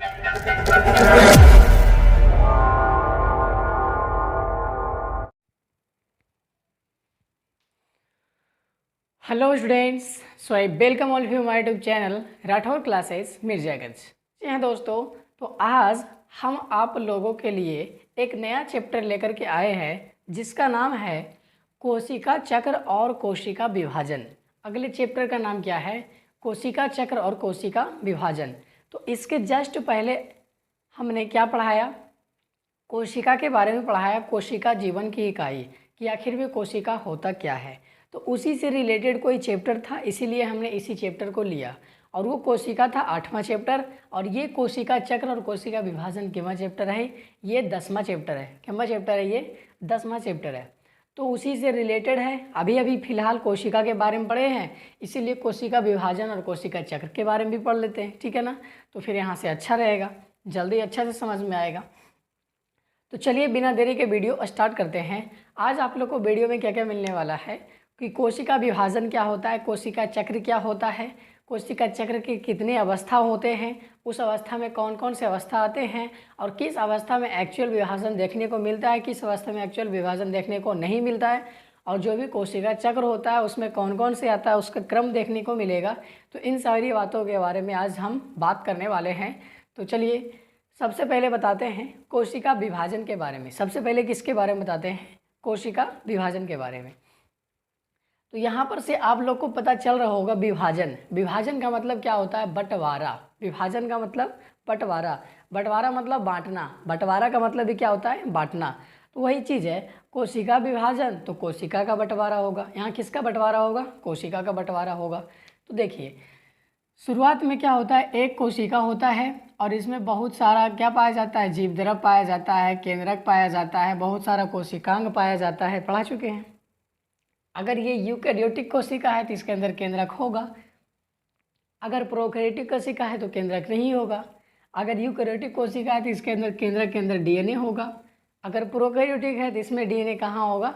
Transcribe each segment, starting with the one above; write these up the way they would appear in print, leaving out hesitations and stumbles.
Hello students, so I welcome all of you my YouTube channel Rathore classes Mirzaganj. जी हाँ दोस्तों, तो आज हम आप लोगों के लिए एक नया चैप्टर लेकर के आए हैं जिसका नाम है कोशिका चक्र और कोशिका विभाजन। अगले चैप्टर का नाम क्या है? कोशिका चक्र और कोशिका विभाजन। तो इसके जस्ट पहले हमने क्या पढ़ाया? कोशिका के बारे में पढ़ाया, कोशिका जीवन की इकाई, कि आखिर में कोशिका होता क्या है। तो उसी से रिलेटेड कोई चैप्टर था, इसीलिए हमने इसी चैप्टर को लिया और वो कोशिका था 8वां चैप्टर। और ये कोशिका चक्र और कोशिका विभाजन कितना चैप्टर है? ये 10वां चैप्टर है। कितना चैप्टर है? ये 10वां चैप्टर है। तो उसी से रिलेटेड है। अभी अभी फिलहाल कोशिका के बारे में पढ़े हैं, इसीलिए कोशिका विभाजन और कोशिका चक्र के बारे में भी पढ़ लेते हैं, ठीक है ना। तो फिर यहाँ से अच्छा रहेगा, जल्दी अच्छा से समझ में आएगा। तो चलिए बिना देरी के वीडियो स्टार्ट करते हैं। आज आप लोग को वीडियो में क्या क्या मिलने वाला है कि कोशिका विभाजन क्या होता है, कोशिका चक्र क्या होता है, कोशिका चक्र के कितने अवस्था होते हैं, उस अवस्था में कौन कौन से अवस्था आते हैं और किस अवस्था में एक्चुअल विभाजन देखने को मिलता है, किस अवस्था में एक्चुअल विभाजन देखने को नहीं मिलता है, और जो भी कोशिका चक्र होता है उसमें कौन कौन से आता है, उसका क्रम देखने को मिलेगा। तो इन सारी बातों के बारे में आज हम बात करने वाले हैं। तो चलिए सबसे पहले बताते हैं कोशिका विभाजन के बारे में। सबसे पहले किसके बारे में बताते हैं? कोशिका विभाजन के बारे में। तो यहाँ पर से आप लोग को पता चल रहा होगा विभाजन। विभाजन का मतलब क्या होता है? बंटवारा। विभाजन का मतलब बंटवारा। बंटवारा मतलब बांटना। बंटवारा का मतलब भी क्या होता है? बांटना। तो वही चीज़ है कोशिका विभाजन, तो कोशिका का बंटवारा होगा। यहाँ किसका बंटवारा होगा? कोशिका का बंटवारा होगा। तो देखिए शुरुआत में क्या होता है, एक कोशिका होता है और इसमें बहुत सारा क्या पाया जाता है? जीवद्रव्य पाया जाता है, केंद्रक पाया जाता है, बहुत सारा कोशिकांग पाया जाता है, पढ़ा चुके हैं। अगर ये यूकैरियोटिक कोशिका है तो इसके अंदर केंद्रक होगा, अगर प्रोकैरियोटिक कोशिका है तो केंद्रक नहीं होगा। अगर यूकैरियोटिक कोशिका है तो इसके अंदर केंद्रक के अंदर डीएनए होगा। अगर प्रोकैरियोटिक है तो इसमें डीएनए कहाँ होगा?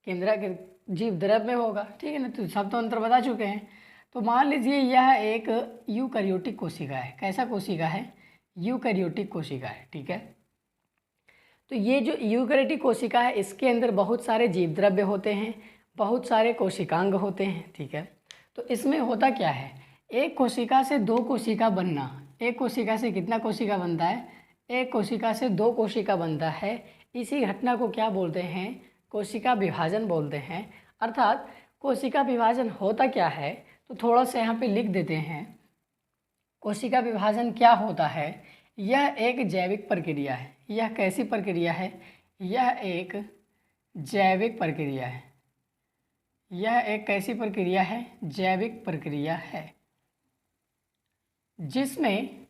केंद्रक जीवद्रव्य में होगा, ठीक है ना। तो सब तो अंतर बता चुके हैं। तो मान लीजिए यह एक यूकैरियोटिक कोशिका है। कैसा कोशिका है? यूकैरियोटिक कोशिका है, ठीक है। तो ये जो यूकैरियोटिक कोशिका है इसके अंदर बहुत सारे जीवद्रव्य होते हैं, बहुत सारे कोशिकांग होते हैं, ठीक है। तो इसमें होता क्या है, एक कोशिका से दो कोशिका बनना। एक कोशिका से कितना कोशिका बनता है? एक कोशिका से दो कोशिका बनता है। इसी घटना को क्या बोलते हैं? कोशिका विभाजन बोलते हैं। अर्थात कोशिका विभाजन होता क्या है, तो थोड़ा सा यहाँ पे लिख देते हैं। कोशिका विभाजन क्या होता है? यह एक जैविक प्रक्रिया है। यह कैसी प्रक्रिया है? यह एक जैविक प्रक्रिया है। यह एक कैसी प्रक्रिया है? जैविक प्रक्रिया है जिसमें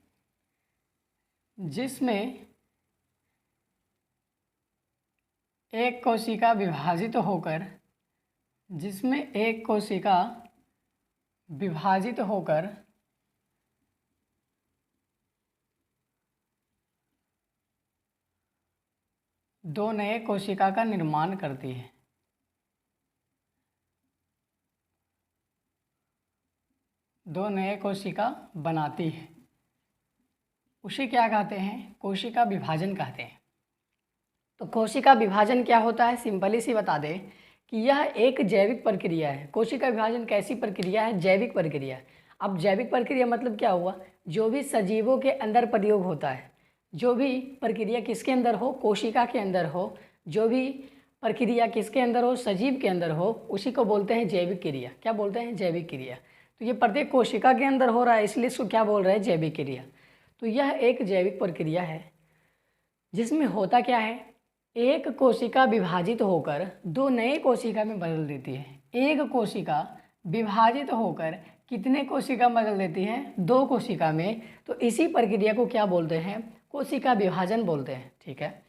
एक कोशिका विभाजित होकर दो नए कोशिका का निर्माण करती है। दो नए कोशिका बनाती है, उसे क्या कहते हैं? कोशिका विभाजन कहते हैं। तो कोशिका विभाजन क्या होता है, सिंपली सी बता दें कि यह एक जैविक प्रक्रिया है। कोशिका विभाजन कैसी प्रक्रिया है? जैविक प्रक्रिया। अब जैविक प्रक्रिया मतलब क्या हुआ? जो भी सजीवों के अंदर प्रयोग होता है, जो भी प्रक्रिया किसके अंदर हो? कोशिका के अंदर हो। जो भी प्रक्रिया किसके अंदर हो? सजीव के अंदर हो, उसी को बोलते हैं जैविक क्रिया। क्या बोलते हैं? जैविक क्रिया। तो ये प्रत्येक कोशिका के अंदर हो रहा है, इसलिए इसको क्या बोल रहे हैं? जैविक क्रिया। तो यह एक जैविक प्रक्रिया है जिसमें होता क्या है, एक कोशिका विभाजित होकर दो नए कोशिका में बदल देती है। एक कोशिका विभाजित होकर कितने कोशिका बदल देती है? दो कोशिका में। तो इसी प्रक्रिया को क्या बोलते हैं? कोशिका विभाजन बोलते हैं, ठीक है।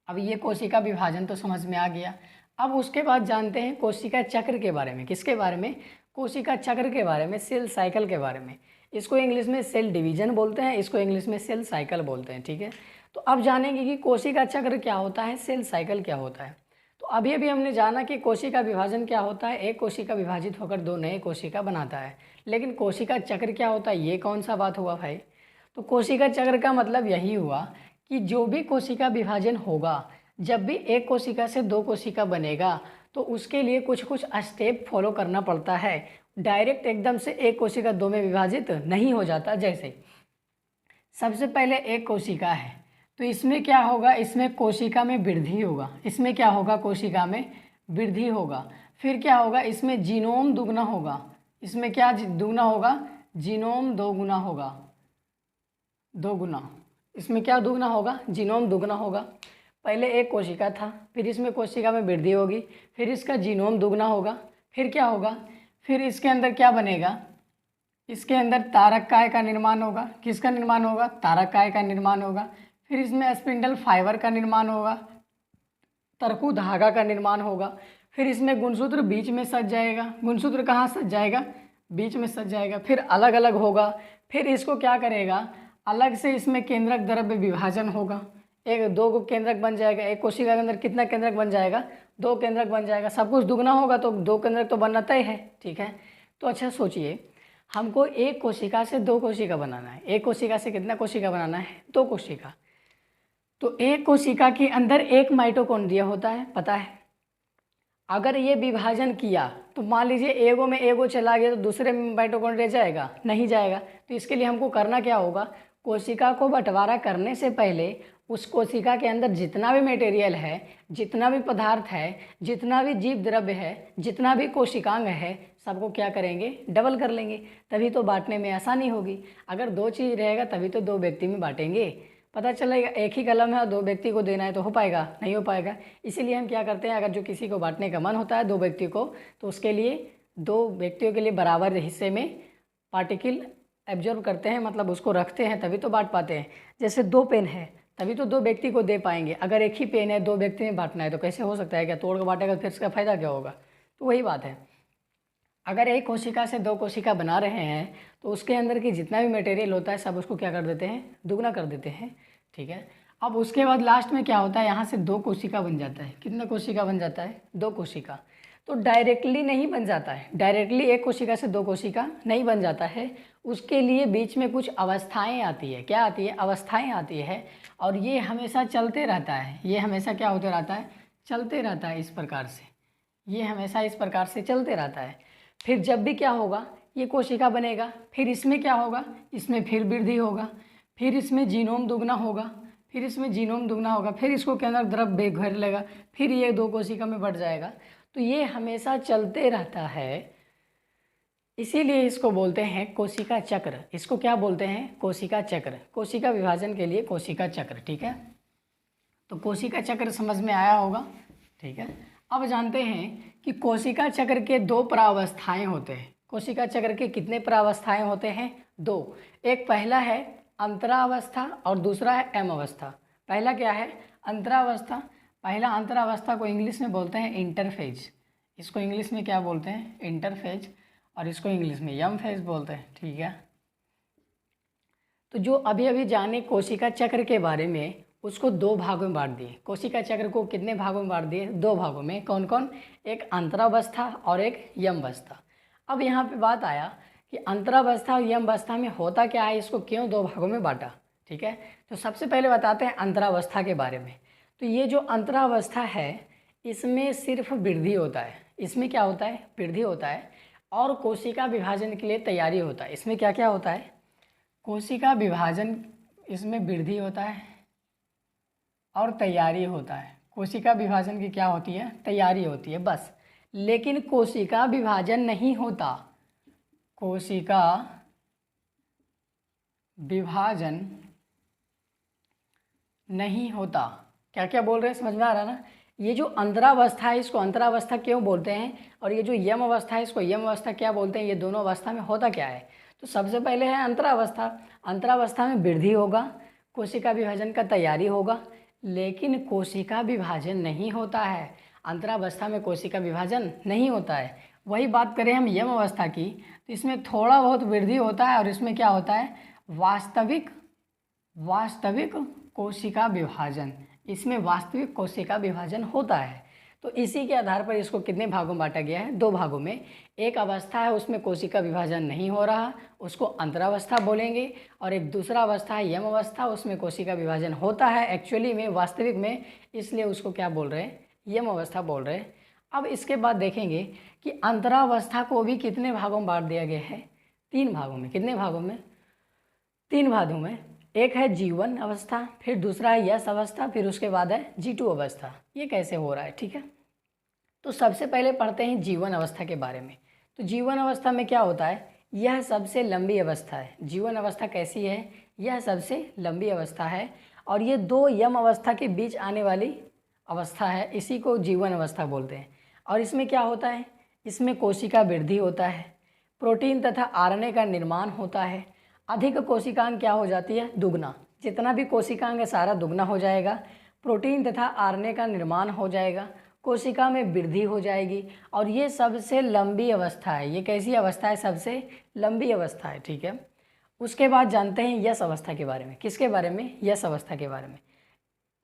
अब ये कोशिका विभाजन तो समझ में आ गया। अब उसके बाद जानते हैं कोशिका चक्र के बारे में। किसके बारे में? कोशिका चक्र के बारे में, सेल साइकिल के बारे में। इसको इंग्लिश में सेल डिवीजन बोलते हैं, इसको इंग्लिश में सेल साइकिल बोलते हैं, ठीक है। तो अब जानेंगे कि कोशिका चक्र क्या होता है, सेल साइकिल क्या होता है। तो अभी अभी हमने जाना कि कोशिका विभाजन क्या होता है, एक कोशिका विभाजित होकर दो नए कोशिका बनाता है। लेकिन कोशिका चक्र क्या होता है, ये कौन सा बात हुआ भाई? तो कोशिका चक्र का मतलब यही हुआ कि जो भी कोशिका विभाजन होगा, जब भी एक कोशिका से दो कोशिका बनेगा तो उसके लिए कुछ कुछ स्टेप फॉलो करना पड़ता है। डायरेक्ट एकदम से एक कोशिका दो में विभाजित नहीं हो जाता। जैसे सबसे पहले एक कोशिका है तो इसमें क्या होगा, इसमें कोशिका में वृद्धि होगा, इसमें क्या होगा, कोशिका में वृद्धि होगा। फिर क्या होगा, इसमें जीनोम दुगना होगा, इसमें क्या दुगना होगा, जीनोम दोगुना होगा, दोगुना, इसमें क्या दुगना होगा, जीनोम दुगना होगा। पहले एक कोशिका था, फिर इसमें कोशिका में वृद्धि होगी, फिर इसका जीनोम दुगना होगा, फिर क्या होगा, फिर इसके अंदर क्या बनेगा, इसके अंदर तारक का निर्माण होगा। किसका निर्माण होगा, तारक का निर्माण होगा। फिर इसमें स्पिंडल फाइबर का निर्माण होगा, तरकु धागा का निर्माण होगा। फिर इसमें गुणसूत्र बीच में सज जाएगा, गुणसूत्र कहाँ सज जाएगा, बीच में सज जाएगा। फिर अलग अलग होगा, फिर इसको क्या करेगा, अलग से इसमें केंद्रक द्रव्य विभाजन होगा, एक दो को केंद्रक बन जाएगा। एक कोशिका के अंदर कितना केंद्रक बन जाएगा, दो केंद्रक बन जाएगा। सब कुछ दुगना होगा तो दो केंद्रक तो बनना तय है, ठीक है। तो अच्छा सोचिए, हमको एक कोशिका से दो कोशिका बनाना है। एक कोशिका से कितना कोशिका बनाना है, दो कोशिका। तो एक कोशिका के अंदर एक माइटोकॉन्ड्रिया होता है, पता है। अगर ये विभाजन किया तो मान लीजिए एगो में एगो चला गया तो दूसरे में माइटोकॉन्ड्रिया जाएगा, नहीं जाएगा। तो इसके लिए हमको करना क्या होगा, कोशिका को बंटवारा करने से पहले उस कोशिका के अंदर जितना भी मटेरियल है, जितना भी पदार्थ है, जितना भी जीव द्रव्य है, जितना भी कोशिकांग है, सबको क्या करेंगे, डबल कर लेंगे। तभी तो बांटने में आसानी होगी। अगर दो चीज़ रहेगा तभी तो दो व्यक्ति में बांटेंगे। पता चलेगा एक ही कलम है और दो व्यक्ति को देना है तो हो पाएगा, नहीं हो पाएगा। इसीलिए हम क्या करते हैं, अगर जो किसी को बांटने का मन होता है दो व्यक्ति को, तो उसके लिए दो व्यक्तियों के लिए बराबर हिस्से में पार्टिकल एब्जॉर्ब करते हैं, मतलब उसको रखते हैं, तभी तो बांट पाते हैं। जैसे दो पेन है तभी तो दो व्यक्ति को दे पाएंगे। अगर एक ही पेन है, दो व्यक्ति में बांटना है तो कैसे हो सकता है, क्या तोड़ के बांटेगा, फिर इसका फायदा क्या होगा। तो वही बात है, अगर एक कोशिका से दो कोशिका बना रहे हैं तो उसके अंदर की जितना भी मटेरियल होता है सब उसको क्या कर देते हैं, दुगना कर देते हैं, ठीक है। अब उसके बाद लास्ट में क्या होता है, यहाँ से दो कोशिका बन जाता है। कितना कोशिका बन जाता है, दो कोशिका। तो डायरेक्टली नहीं बन जाता है, डायरेक्टली एक कोशिका से दो कोशिका नहीं बन जाता है। उसके लिए बीच में कुछ अवस्थाएं आती है। क्या आती है, अवस्थाएं आती है। और ये हमेशा चलते रहता है, ये हमेशा क्या होते रहता है, चलते रहता है इस प्रकार से, ये हमेशा इस प्रकार से चलते रहता है। फिर जब भी क्या होगा, ये कोशिका बनेगा, फिर इसमें क्या होगा, इसमें फिर वृद्धि होगा, फिर इसमें जीनोम दुगना होगा, फिर इसमें जीनोम दुगना होगा, फिर इसको के अंदर द्रव्य घेर लेगा, फिर ये दो कोशिका में बढ़ जाएगा। तो ये हमेशा चलते रहता है, इसीलिए इसको बोलते हैं कोशिका चक्र। इसको क्या बोलते हैं, कोशिका चक्र। कोशिका विभाजन के लिए कोशिका चक्र, ठीक है। तो कोशिका चक्र समझ में आया होगा, ठीक है। अब जानते हैं कि कोशिका चक्र के दो परावस्थाएं होते हैं। कोशिका चक्र के कितने परावस्थाएं होते हैं, दो। एक पहला है अंतरावस्था और दूसरा है एम अवस्था। पहला क्या है, अंतरावस्था। पहला अंतरावस्था को इंग्लिश में बोलते हैं इंटरफेज। इसको इंग्लिश में क्या बोलते हैं, इंटरफेज, और इसको इंग्लिश में यम फेज बोलते हैं, ठीक है। तो जो अभी अभी जाने कोशिका चक्र के बारे में, उसको दो भागों में बांट दिए। कोशिका चक्र को कितने भागों में बांट दिए, दो भागों में। कौन कौन, एक अंतरावस्था और एक यम अवस्था। अब यहाँ पे बात आया कि अंतरावस्था और यम अवस्था में होता क्या है, इसको क्यों दो भागों में बांटा, ठीक है। तो सबसे पहले बताते हैं अंतरावस्था के बारे में। तो ये जो अंतरावस्था है इसमें सिर्फ वृद्धि होता है। इसमें क्या होता है, वृद्धि होता है और कोशिका विभाजन के लिए तैयारी होता है। इसमें क्या क्या होता है, कोशिका विभाजन, इसमें वृद्धि होता है और तैयारी होता है। कोशिका विभाजन की क्या होती है, तैयारी होती है बस। लेकिन कोशिका विभाजन नहीं होता, कोशिका विभाजन नहीं होता। क्या क्या बोल रहे हैं, समझ में आ रहा ना। ये जो अंतरावस्था है इसको अंतरावस्था क्यों बोलते हैं, और ये जो यम अवस्था है इसको यम अवस्था क्या बोलते हैं। ये दोनों अवस्था में होता क्या है, तो सबसे पहले है अंतरावस्था। अंतरावस्था में वृद्धि होगा, कोशिका विभाजन का तैयारी होगा, लेकिन कोशिका विभाजन नहीं होता है। अंतरावस्था में कोशिका विभाजन नहीं होता है। वही बात करें हम यम अवस्था की, तो इसमें थोड़ा बहुत वृद्धि होता है और इसमें क्या होता है, वास्तविक कोशिका विभाजन। इसमें वास्तविक कोशिका विभाजन होता है। तो इसी के आधार पर इसको कितने भागों में बांटा गया है, 2 भागों में। एक अवस्था है उसमें कोशिका विभाजन नहीं हो रहा, उसको अंतरावस्था बोलेंगे, और एक दूसरा अवस्था है यम अवस्था, उसमें कोशिका विभाजन होता है एक्चुअली में, वास्तविक में, इसलिए उसको क्या बोल रहे हैं, यम अवस्था बोल रहे हैं। अब इसके बाद देखेंगे कि अंतरावस्था को भी कितने भागों में बांट दिया गया है, 3 भागों में। कितने भागों में, 3 भागों में। एक है जीवन अवस्था, फिर दूसरा है यश अवस्था, फिर उसके बाद है G2 अवस्था। ये कैसे हो रहा है, ठीक है। तो सबसे पहले पढ़ते हैं जीवन अवस्था के बारे में। तो जीवन अवस्था में क्या होता है, यह सबसे लंबी अवस्था है। जीवन अवस्था कैसी है, यह सबसे लंबी अवस्था है, और ये 2 यम अवस्था के बीच आने वाली अवस्था है, इसी को जीवन अवस्था बोलते हैं। और इसमें क्या होता है, इसमें कोशिका वृद्धि होता है, प्रोटीन तथा आरएनए का निर्माण होता है। अधिक कोशिकांग क्या हो जाती है, दुगना। जितना भी कोशिकांग है सारा दुगना हो जाएगा, प्रोटीन तथा आरएनए का निर्माण हो जाएगा, कोशिका में वृद्धि हो जाएगी, और ये सबसे लंबी अवस्था है। ये कैसी अवस्था है, सबसे लंबी अवस्था है, ठीक है। उसके बाद जानते हैं यश अवस्था के बारे में। किसके बारे में, यश अवस्था के बारे में।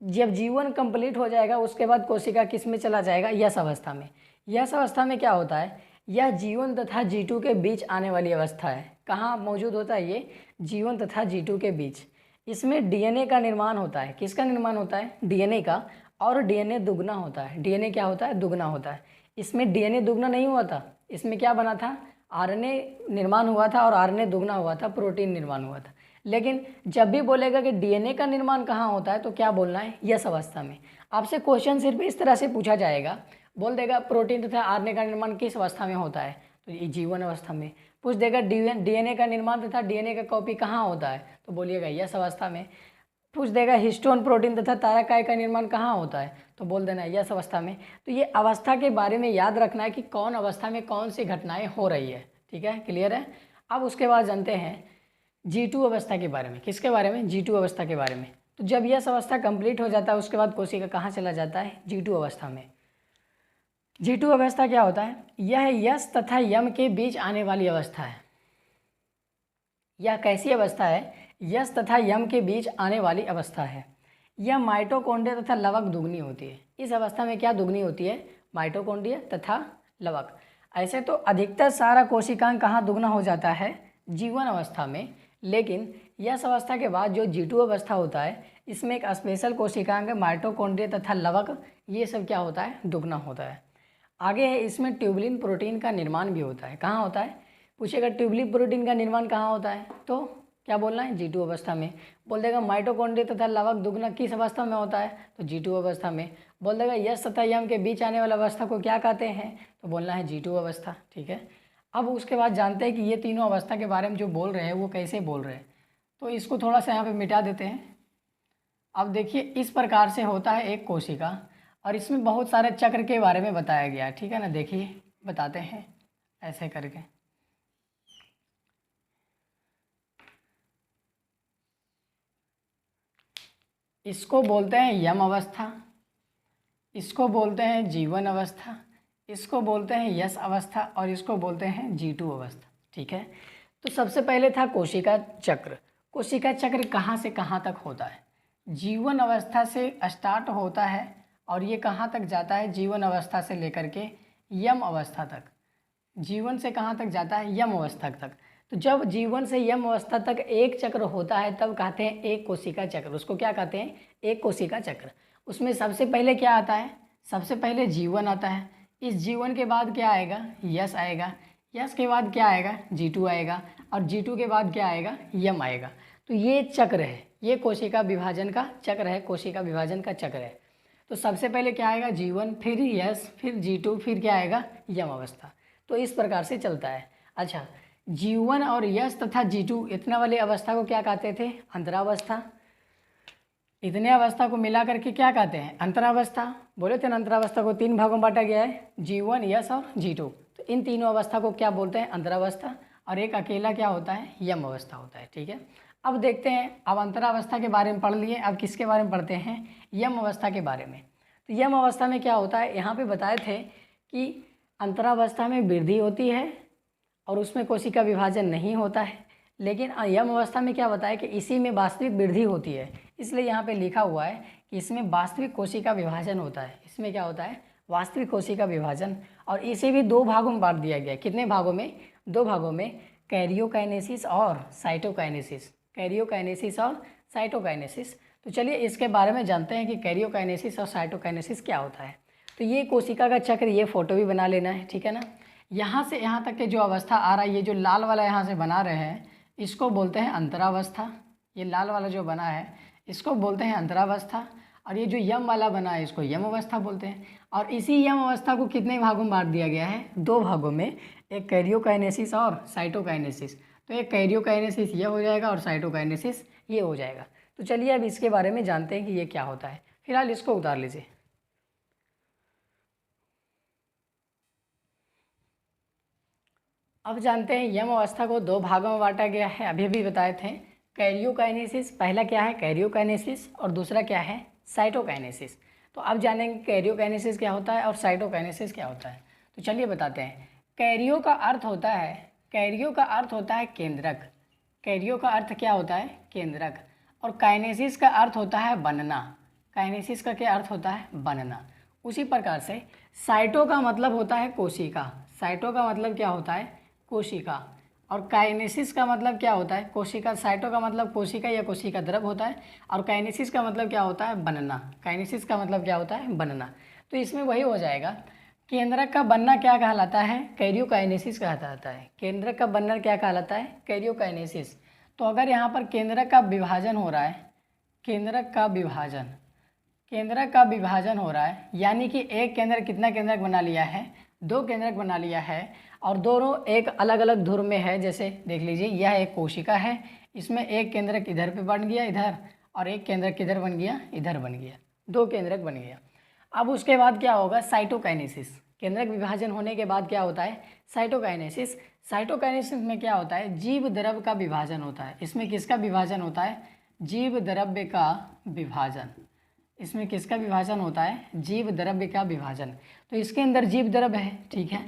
जब जीवन कंप्लीट हो जाएगा उसके बाद कोशिका किस में चला जाएगा, यश अवस्था में। यश अवस्था में क्या होता है, यह जीवन तथा G2 के बीच आने वाली अवस्था है। कहाँ मौजूद होता है ये, जीवन तथा G2 के बीच। इसमें डीएनए का निर्माण होता है। किसका निर्माण होता है, डीएनए का, और डीएनए दुगना होता है। डीएनए क्या होता है, दुगना होता है। इसमें डीएनए दुगना नहीं हुआ था, इसमें क्या बना था, आरएनए निर्माण हुआ था, और आरएनए दुगना हुआ था, प्रोटीन निर्माण हुआ था। लेकिन जब भी बोलेगा कि डीएनए का निर्माण कहाँ होता है, तो क्या बोलना है, यश अवस्था में। आपसे क्वेश्चन सिर्फ इस तरह से पूछा जाएगा, बोल देगा प्रोटीन तथा आरएनए का निर्माण किस अवस्था में होता है, तो ये जीवन अवस्था में। पूछ देगा डीएनए का निर्माण तथा डीएनए का कॉपी कहाँ होता है, तो बोलिएगा यश अवस्था में। पूछ देगा हिस्टोन प्रोटीन तथा तारकाय का निर्माण कहाँ होता है, तो बोल देना यश अवस्था में। तो ये अवस्था के बारे में याद रखना है कि कौन अवस्था में कौन सी घटनाएं हो रही है, ठीक है, क्लियर है। अब उसके बाद जानते हैं G2 अवस्था के बारे में। किसके बारे में, G2 अवस्था के बारे में। तो जब यश अवस्था कंप्लीट हो जाता है उसके बाद कोशिका कहाँ चला जाता है, G2 अवस्था में। G2 अवस्था क्या होता है, यह यश तथा यम के बीच आने वाली अवस्था है। यह कैसी अवस्था है, यश तथा यम के बीच आने वाली अवस्था है। यह माइटोकॉन्ड्रिया तथा लवक दुगनी होती है। इस अवस्था में क्या दुगनी होती है, माइटोकॉन्ड्रिया तथा लवक। ऐसे तो अधिकतर सारा कोशिकांग कहाँ दुगना हो जाता है, जीवन अवस्था में। लेकिन यश अवस्था के बाद जो G2 अवस्था होता है, इसमें एक स्पेशल कोशिकांग माइटोकॉन्ड्रिया तथा लवक, ये सब क्या होता है, दुगना होता है। आगे है, इसमें ट्यूबुलिन प्रोटीन का निर्माण भी होता है। कहाँ होता है, पूछेगा ट्यूबुलिन प्रोटीन का निर्माण कहाँ होता है, तो क्या बोलना है, G2 अवस्था में। बोल देगा माइटोकॉन्ड्रिया तथा लवक दुगना किस अवस्था में होता है, तो G2 अवस्था में। बोल देगा यश तथा यम के बीच आने वाला अवस्था को क्या कहते हैं, तो बोलना है G2 अवस्था, ठीक है। अब उसके बाद जानते हैं कि ये तीनों अवस्था के बारे में जो बोल रहे हैं वो कैसे बोल रहे हैं। तो इसको थोड़ा सा यहाँ पे मिटा देते हैं। अब देखिए इस प्रकार से होता है एक कोशिका, और इसमें बहुत सारे चक्र के बारे में बताया गया है, ठीक है ना। देखिए बताते हैं ऐसे करके। इसको बोलते हैं यम अवस्था, इसको बोलते हैं जीवन अवस्था, इसको बोलते हैं यश अवस्था, और इसको बोलते हैं G2 अवस्था, ठीक है। तो सबसे पहले था कोशिका चक्र। कोशिका चक्र कहाँ से कहाँ तक होता है, जीवन अवस्था से स्टार्ट होता है, और ये कहाँ तक जाता है, जीवन अवस्था से लेकर के यम अवस्था तक। जीवन से कहाँ तक जाता है, यम अवस्था तक। तो जब जीवन से यम अवस्था तक एक चक्र होता है तब कहते हैं एक कोशिका चक्र। उसको क्या कहते हैं, एक कोशिका चक्र। उसमें सबसे पहले क्या आता है, सबसे पहले जीवन आता है। इस जीवन के बाद क्या आएगा, यश आएगा। यश के बाद क्या आएगा, G2 आएगा, और G2 के बाद क्या आएगा, यम आएगा। तो ये चक्र है, ये कोशिका विभाजन का चक्र है, कोशिका विभाजन का चक्र है। तो सबसे पहले क्या आएगा, जीवन, फिर यश, फिर G2, फिर क्या आएगा, यम अवस्था। तो इस प्रकार से चलता है। अच्छा, जीवन और यश तथा G2 इतना वाली अवस्था को क्या कहते थे, अंतरावस्था। इतने अवस्था को मिला करके क्या कहते हैं, अंतरावस्था। बोले थे ना, अंतरावस्था को 3 भागों में बांटा गया है, जीवन, यश और G2। तो इन तीनों अवस्था को क्या बोलते हैं, अंतरावस्था। और एक अकेला क्या होता है, यम अवस्था होता है, ठीक है। अब देखते हैं, अब अंतरावस्था के बारे में पढ़ लिए, अब किसके बारे में पढ़ते हैं, यम अवस्था के बारे में। तो यम अवस्था में क्या होता है, यहाँ पे बताए थे कि अंतरावस्था में वृद्धि होती है और उसमें कोशिका विभाजन नहीं होता है। लेकिन यम अवस्था में क्या बताया कि इसी में वास्तविक वृद्धि होती है, इसलिए यहाँ पे लिखा हुआ है कि इसमें वास्तविक कोशिका विभाजन होता है। इसमें क्या होता है, वास्तविक कोशिका विभाजन, और इसे भी दो भागों में बांट दिया गया। कितने भागों में? दो भागों में, कैरियोकाइनेसिस और साइटोकाइनेसिस। कैरियोकाइनेसिस और साइटोकाइनेसिस। तो चलिए इसके बारे में जानते हैं कि कैरियोकाइनेसिस और साइटोकाइनेसिस क्या होता है। तो ये कोशिका का चक्र, ये फोटो भी बना लेना है, ठीक है ना। यहाँ से यहाँ तक के जो अवस्था आ रहा है, ये जो लाल वाला यहाँ से बना रहे हैं, इसको बोलते हैं अंतरावस्था। ये लाल वाला जो बना है इसको बोलते हैं अंतरावस्था, और ये जो यम वाला बना है इसको यम अवस्था बोलते हैं। और इसी यम अवस्था को कितने भागों में बांट दिया गया है? दो भागों में, एक कैरियोकाइनेसिस और साइटोकाइनेसिस। तो एक कैरियोकाइनेसिस ये हो जाएगा और साइटोकाइनेसिस ये हो जाएगा। तो चलिए अब इसके बारे में जानते हैं कि ये क्या होता है। फिलहाल इसको उतार लीजिए। अब जानते हैं यम अवस्था को दो भागों में बांटा गया है, अभी भी बताए थे। कैरियोकाइनेसिस, पहला क्या है? कैरियोकाइनेसिस, और दूसरा क्या है? साइटोकाइनेसिस। तो अब जानेंगे कैरियोकाइनेसिस क्या होता है और साइटोकाइनेसिस क्या होता है। तो चलिए बताते हैं। कैरियो का अर्थ होता है, कैरियो का अर्थ होता है केंद्रक। कैरियो का अर्थ क्या होता है? केंद्रक। और काइनेसिस का अर्थ होता है बनना। काइनेसिस का क्या अर्थ होता है? बनना। उसी प्रकार से साइटो का मतलब होता है कोशिका। साइटो का मतलब क्या होता है? कोशिका। और काइनेसिस का मतलब क्या होता है? कोशिका। साइटो का मतलब कोशिका या कोशिका द्रव होता है, और काइनेसिस का मतलब क्या होता है? बनना। काइनेसिस का मतलब क्या होता है? बनना। तो इसमें वही हो जाएगा, केंद्रक का बनना क्या कहलाता है? कैरियोकाइनेसिस कहलाता है। केंद्रक का बनना क्या कहलाता है? कैरियोकाइनेसिस। तो अगर यहाँ पर केंद्रक का विभाजन हो रहा है, केंद्रक का विभाजन, केंद्रक का विभाजन हो रहा है, यानी कि एक केंद्रक कितना केंद्रक बना लिया है? दो केंद्रक बना लिया है, और दोनों एक अलग अलग ध्रुव में है। जैसे देख लीजिए, यह एक कोशिका है, इसमें एक केंद्रक इधर पे बन गया इधर, और एक केंद्रक किधर बन गया? इधर बन गया। दो केंद्रक बन गया। अब उसके बाद क्या होगा? साइटोकाइनेसिस। केंद्रक विभाजन होने के बाद क्या होता है? साइटोकाइनेसिस। साइटोकाइनेसिस में क्या होता है? जीव द्रव्य का विभाजन होता है। इसमें किसका विभाजन होता है? जीव द्रव्य का विभाजन। इसमें किसका विभाजन होता है? जीव द्रव्य का विभाजन। तो इसके अंदर जीव द्रव्य है, ठीक है।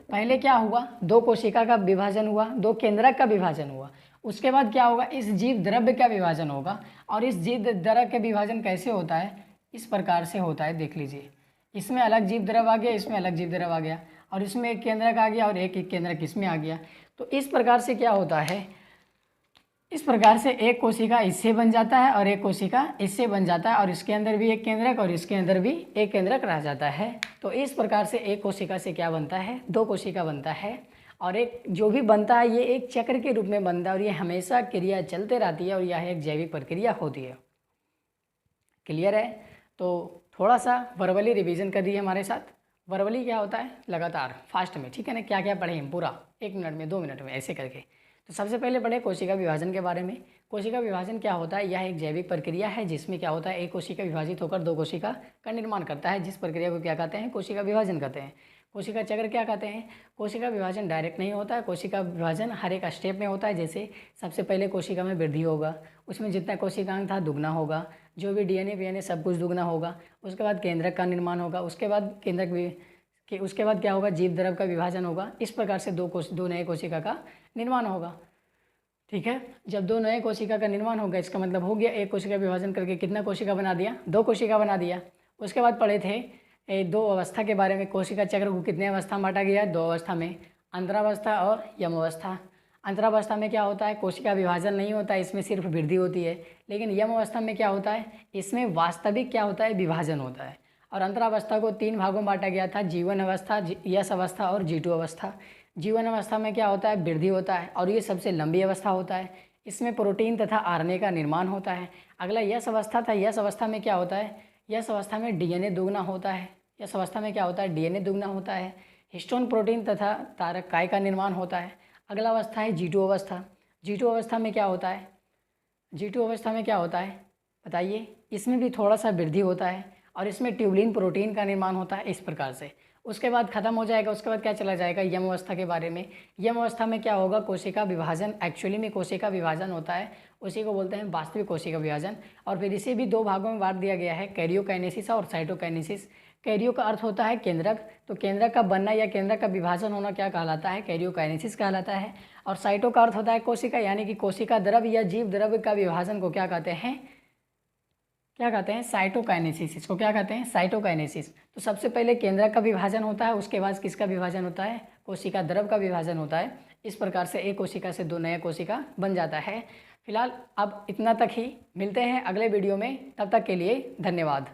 पहले क्या हुआ? दो कोशिका का विभाजन हुआ, दो केंद्रक का विभाजन हुआ। उसके बाद क्या होगा? इस जीव द्रव्य का विभाजन होगा। और इस जीव द्रव्य का विभाजन कैसे होता है? इस प्रकार से होता है, देख लीजिए। इसमें अलग जीव द्रव्य आ गया, इसमें अलग जीव द्रव्य आ गया, और इसमें एक केंद्रक आ गया और एक केंद्रक इसमें आ गया। तो इस प्रकार से क्या होता है? इस प्रकार से एक कोशिका इससे बन जाता है और एक कोशिका इससे बन जाता है, और इसके अंदर भी एक केंद्रक और इसके अंदर भी एक केंद्रक रह जाता है। तो इस प्रकार से एक कोशिका से क्या बनता है? दो कोशिका बनता है। और एक जो भी बनता है ये एक चक्र के रूप में बनता है, और ये हमेशा क्रिया चलते रहती है, और यह एक जैविक प्रक्रिया होती है। क्लियर है? तो थोड़ा सा वर्बली रिवीजन कर दिए हमारे साथ। वर्बली क्या होता है? लगातार, फास्ट में, ठीक है ना। क्या क्या पढ़े हम पूरा 1 मिनट में, 2 मिनट में, ऐसे करके। तो सबसे पहले पढ़े कोशिका विभाजन के बारे में। कोशिका विभाजन क्या होता है? यह एक जैविक प्रक्रिया है जिसमें क्या होता है? एक कोशिका विभाजित होकर दो कोशिका का निर्माण करता है, जिस प्रक्रिया को क्या कहते हैं? कोशिका विभाजन कहते हैं। कोशिका चक्र क्या कहते हैं? कोशिका विभाजन डायरेक्ट नहीं होता है, कोशिका विभाजन हर एक स्टेप में होता है। जैसे सबसे पहले कोशिका में वृद्धि होगा, उसमें जितना कोशिकांग था दुगना होगा, जो भी डीएनए वीएनए सब कुछ दुगना होगा। उसके बाद केंद्रक का निर्माण होगा, उसके बाद उसके बाद क्या होगा? जीव द्रव्य का विभाजन होगा। इस प्रकार से दो नए कोशिका का निर्माण होगा, ठीक है। जब दो नए कोशिका का निर्माण होगा, इसका मतलब हो गया एक कोशिका विभाजन करके कितना कोशिका बना दिया? दो कोशिका बना दिया। उसके बाद पढ़े थे दो अवस्था के बारे में। कोशिका चक्र को कितने अवस्था में बांटा गया? दो अवस्था में, अंतरावस्था और यम अवस्था। अंतरावस्था में क्या होता है? कोशिका विभाजन नहीं होता है, इसमें सिर्फ वृद्धि होती है। लेकिन यम अवस्था में क्या होता है? इसमें वास्तविक क्या होता है? विभाजन होता है। और अंतरावस्था को 3 भागों में बांटा गया था, जीवन अवस्था, यश अवस्था और जीटू अवस्था। जीवन अवस्था में क्या होता है? वृद्धि होता है, और ये सबसे लंबी अवस्था होता है। इसमें प्रोटीन तथा आरएनए का निर्माण होता है। अगला यश अवस्था था। यश अवस्था में क्या होता है? यश अवस्था में डीएनए दुगना होता है। यश अवस्था में क्या होता है? डीएनए दुगना होता है। हिस्टोन प्रोटीन तथा तारक काय का निर्माण होता है। अगला अवस्था है जीटू अवस्था। जीटू अवस्था में क्या होता है? जीटू अवस्था में क्या होता है बताइए? इसमें भी थोड़ा सा वृद्धि होता है, और इसमें ट्यूबलिन प्रोटीन का निर्माण होता है, इस प्रकार से। उसके बाद खत्म हो जाएगा। उसके बाद क्या चला जाएगा? यम अवस्था के बारे में। यम अवस्था में क्या होगा? कोशिका विभाजन, एक्चुअली में कोशिका विभाजन होता है, उसी को बोलते हैं वास्तविक कोशिका विभाजन। और फिर इसे भी दो भागों में बांट दिया गया है, कैरियोकाइनेसिस और साइटोकाइनेसिस। कैरियो का अर्थ होता है केंद्रक, तो केंद्रक का बनना या केंद्रक का विभाजन होना क्या कहलाता है? कैरियोकाइनेसिस कहलाता है। और साइटो का अर्थ होता है कोशिका, यानी कि कोशिका द्रव्य या जीव द्रव्य का विभाजन को क्या कहते हैं? क्या कहते हैं, साइटोकाइनेसिस। इसको क्या कहते हैं, साइटोकाइनेसिस। तो सबसे पहले केंद्रक का विभाजन होता है, उसके बाद किसका विभाजन होता है, कोशिका द्रव का विभाजन होता है। इस प्रकार से एक कोशिका से 2 नया कोशिका बन जाता है। फिलहाल अब इतना तक ही, मिलते हैं अगले वीडियो में, तब तक के लिए धन्यवाद।